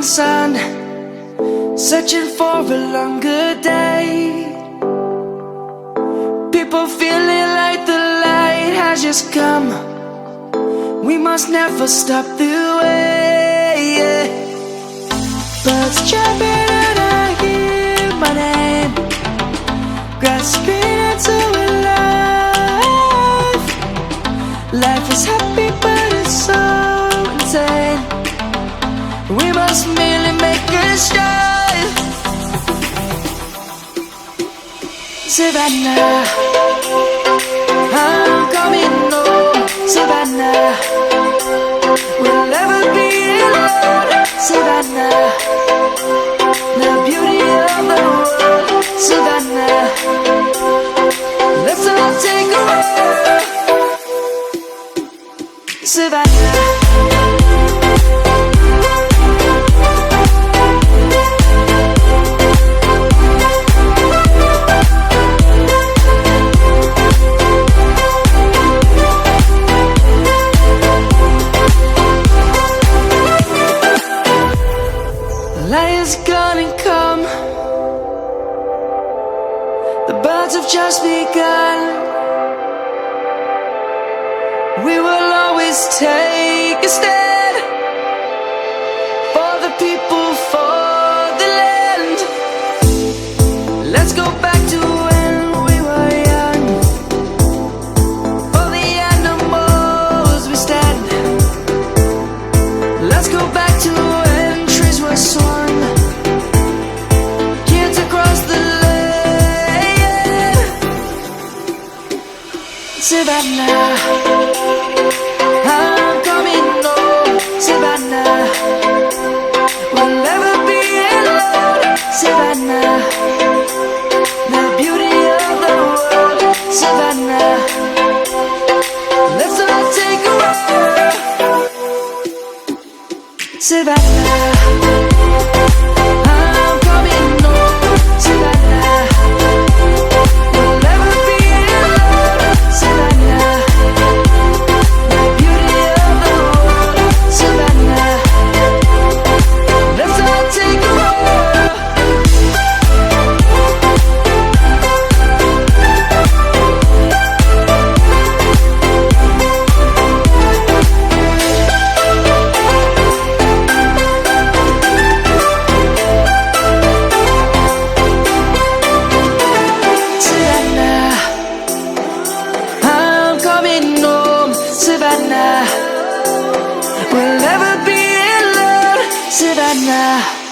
sun, searching for a longer day. People feeling like the light has just come. We must never stop the way. Birds chirping and I hear my name, grasping into a life. Life is happy but it's so insane. We must merely make a strive. Savannah, I'm coming home. Savannah, we'll never be alone. Savannah, the beauty of the world. Savannah, let's all take a walk. Savannah. Lion's gonna come. The birds have just begun. We will always take a stand for the people, for the land. Let's go back to when we were young. For the animals we stand. Let's go back to when trees were swung. Kids across the land. Savannah, I'm coming home. Savannah, we'll never be alone. Savannah, the beauty of the world. Savannah, let's all take a walk. Savannah, I'm coming home. Savannah, we'll never be alone. Savannah, the beauty of the world. Savannah, let's all take a walk. Savannah, I'm coming home. Savannah, we'll never be alone. Savannah.